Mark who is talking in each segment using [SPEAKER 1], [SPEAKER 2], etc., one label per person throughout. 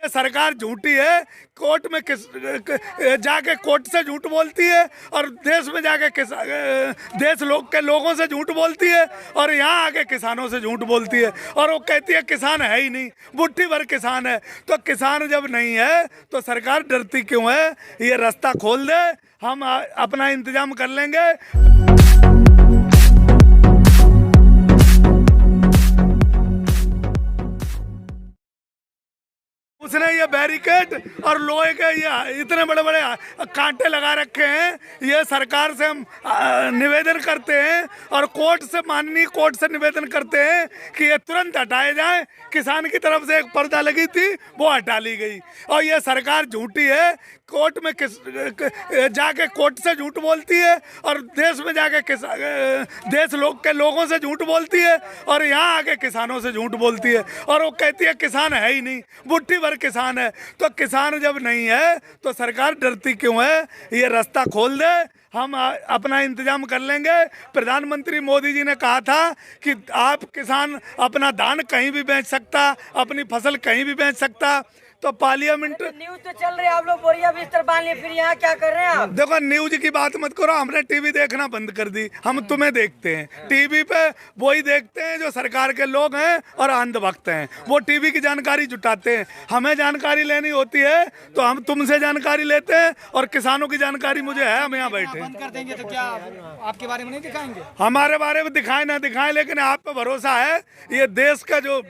[SPEAKER 1] सरकार झूठी है। कोर्ट में जाके कोर्ट से झूठ बोलती है और देश में जाके देश के लोगों से झूठ बोलती है और यहाँ आके किसानों से झूठ बोलती है और वो कहती है किसान है ही नहीं, मुट्ठी भर किसान है। तो किसान जब नहीं है तो सरकार डरती क्यों है? ये रास्ता खोल दे, हम अपना इंतजाम कर लेंगे। उसने ये बैरिकेड और लोहे के ये इतने बड़े बड़े कांटे लगा रखे हैं। ये सरकार से हम निवेदन करते हैं और कोर्ट से, माननीय कोर्ट से निवेदन करते हैं कि ये तुरंत हटाए जाएं। किसान की तरफ से एक पर्दा लगी थी, वो हटा ली गई और ये सरकार झूठी है। कोर्ट में जाके कोर्ट से झूठ बोलती है और देश में जाके देश के लोगों से झूठ बोलती है और यहाँ आके किसानों से झूठ बोलती है और वो कहती है किसान है ही नहीं, मुट्ठी भर किसान है। तो किसान जब नहीं है तो सरकार डरती क्यों है? ये रास्ता खोल दे, हम अपना इंतजाम कर लेंगे। प्रधानमंत्री मोदी जी ने कहा था कि आप किसान अपना धान कहीं भी बेच सकता, अपनी फसल कहीं भी बेच सकता। तो पार्लियामेंट
[SPEAKER 2] न्यूज तो चल रही है, आप लोग बोरिया बिस्तर बांध लिए, फिर यहाँ क्या कर रहे हैं आप?
[SPEAKER 1] देखो, न्यूज की बात मत करो, हमने टीवी देखना बंद कर दी। हम तुम्हें देखते हैं टीवी पे, वही देखते हैं जो सरकार के लोग हैं और अंधभक्त हैं। वो टीवी की जानकारी जुटाते हैं। हमें जानकारी लेनी होती है तो हम तुमसे जानकारी लेते हैं और किसानों की जानकारी मुझे है। हम यहाँ बैठे
[SPEAKER 3] बंद कर देंगे तो क्या आपके बारे में नहीं दिखाएंगे?
[SPEAKER 1] हमारे बारे में दिखाए ना दिखाए, लेकिन आप पे भरोसा है। ये देश का जो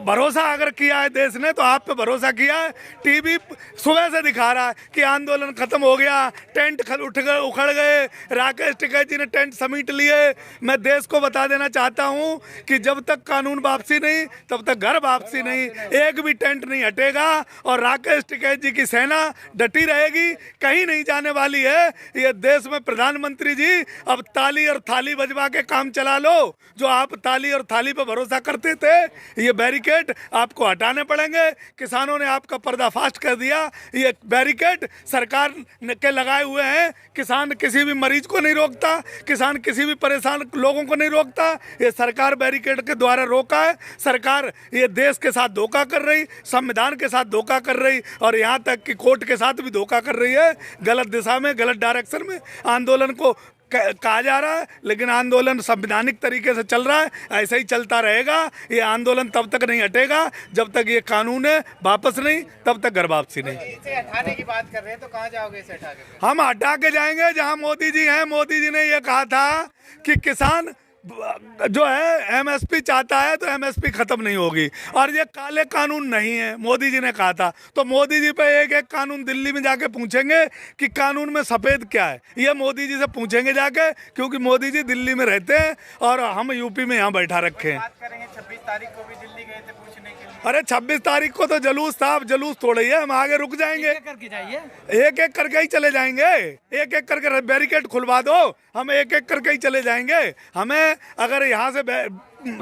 [SPEAKER 1] भरोसा अगर किया है देश ने, तो आप पे भरोसा किया है। टीवी सुबह से दिखा रहा है कि आंदोलन खत्म हो गया, टेंट उखड़ गए, राकेश टिकैत जी ने टेंट समेट लिए। मैं देश को बता देना चाहता हूं कि जब तक कानून वापसी नहीं, तब तक घर वापसी नहीं। एक भी टेंट नहीं हटेगा और राकेश टिकैत जी की सेना डटी रहेगी, कहीं नहीं जाने वाली है। ये देश में प्रधानमंत्री जी अब ताली और थाली बजवा के काम चला लो। जो आप ताली और थाली पर भरोसा करते थे, ये बैरिकेड आपको हटाने पड़ेंगे। किसानों ने आपका पर्दाफाश कर दिया। ये बैरिकेड सरकार के लगाए हुए हैं। किसान किसी भी मरीज को नहीं रोकता, किसान किसी भी परेशान लोगों को नहीं रोकता। ये सरकार बैरिकेड के द्वारा रोका है। सरकार ये देश के साथ धोखा कर रही, संविधान के साथ धोखा कर रही और यहाँ तक कि कोर्ट के साथ भी धोखा कर रही है। गलत दिशा में, गलत डायरेक्शन में आंदोलन को कहा जा रहा है, लेकिन आंदोलन संवैधानिक तरीके से चल रहा है। ऐसा ही चलता रहेगा। ये आंदोलन तब तक नहीं हटेगा जब तक ये कानून है वापस नहीं, तब तक घर वापसी नहीं।
[SPEAKER 3] इसे हटाने की बात कर रहे हैं तो कहाँ जाओगे इसे हटा के?
[SPEAKER 1] हम हटा के जाएंगे जहां मोदी जी हैं। मोदी जी ने ये कहा था कि किसान जो है एमएसपी चाहता है तो एमएसपी खत्म नहीं होगी और ये काले कानून नहीं है, मोदी जी ने कहा था। तो मोदी जी पे एक एक कानून दिल्ली में जाके पूछेंगे कि कानून में सफ़ेद क्या है, ये मोदी जी से पूछेंगे जाके, क्योंकि मोदी जी दिल्ली में रहते हैं और हम यूपी में यहाँ बैठा रखे हैं।
[SPEAKER 3] बात करेंगे 26 तारीख को भी दिल्ली गए थे पूछने के लिए।
[SPEAKER 1] अरे 26 तारीख को तो जुलूस था, अब जुलूस थोड़ा ही है, हम आगे रुक जाएंगे।
[SPEAKER 3] करके जाइए,
[SPEAKER 1] एक एक करके ही चले जाएंगे। एक एक करके बैरिकेड खुलवा दो, हम एक एक करके ही चले जाएंगे। हमें अगर यहाँ से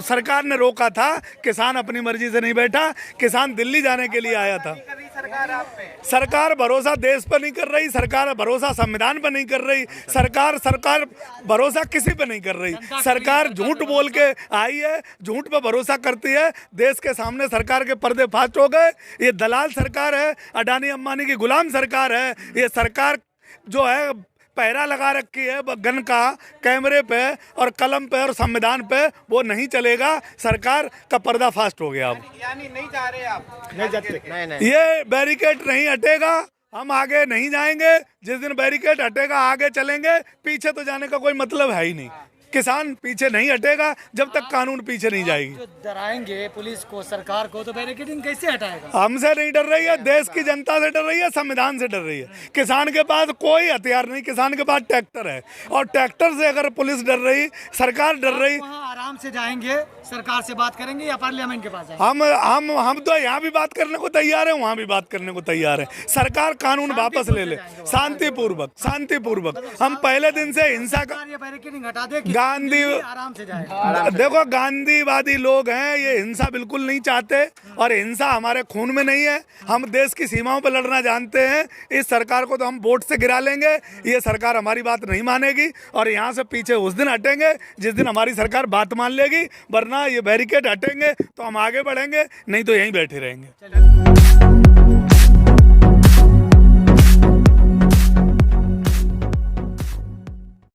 [SPEAKER 1] सरकार ने रोका था, किसान अपनी मर्जी से नहीं बैठा, किसान दिल्ली जाने के लिए आया था। सरकार भरोसा देश पर नहीं कर रही, सरकार भरोसा संविधान पर नहीं कर रही, सरकार भरोसा किसी पे नहीं कर रही। सरकार झूठ बोल के आई है, झूठ पे भरोसा करती है। देश के सामने सरकार के पर्दे फाश हो गए। ये दलाल सरकार है, अडानी अंबानी की गुलाम सरकार है। ये सरकार जो है पहरा लगा रखी है गन का, कैमरे पे और कलम पे और संविधान पे, वो नहीं चलेगा। सरकार का पर्दा फास्ट हो गया। अब
[SPEAKER 3] यानी नहीं जा रहे आप? नहीं जाते। नहीं।
[SPEAKER 1] ये बैरिकेड नहीं हटेगा, हम आगे नहीं जाएंगे। जिस दिन बैरिकेड हटेगा आगे चलेंगे, पीछे तो जाने का कोई मतलब है ही नहीं। किसान पीछे नहीं हटेगा जब तक कानून पीछे नहीं जाएगी।
[SPEAKER 3] जो डराएंगे पुलिस को, सरकार को, तो बैरिकेडिंग कैसे हटाएगा?
[SPEAKER 1] हमसे नहीं डर रही है, देश की जनता से डर रही है, संविधान से डर रही है। किसान के पास कोई हथियार नहीं, किसान के पास ट्रैक्टर है और ट्रैक्टर से अगर पुलिस डर रही, सरकार डर रही।
[SPEAKER 3] वहाँ आराम से जाएंगे, सरकार से बात करेंगे या पार्लियामेंट के पास जाएंगे?
[SPEAKER 1] हम तो यहाँ भी बात करने को तैयार है, वहाँ भी बात करने को तैयार है। सरकार कानून वापस ले ले, शांतिपूर्वक। हम पहले दिन से हिंसा का
[SPEAKER 3] बैरिकेडिंग हटा दे,
[SPEAKER 1] गांधी
[SPEAKER 3] आराम से जाएगा।
[SPEAKER 1] देखो, गांधीवादी लोग हैं, ये हिंसा बिल्कुल नहीं चाहते और हिंसा हमारे खून में नहीं है। हम देश की सीमाओं पर लड़ना जानते हैं। इस सरकार को तो हम वोट से गिरा लेंगे। ये सरकार हमारी बात नहीं मानेगी और यहाँ से पीछे उस दिन हटेंगे जिस दिन हमारी सरकार बात मान लेगी। वरना ये बैरिकेड हटेंगे तो हम आगे बढ़ेंगे, नहीं तो यहीं बैठे रहेंगे।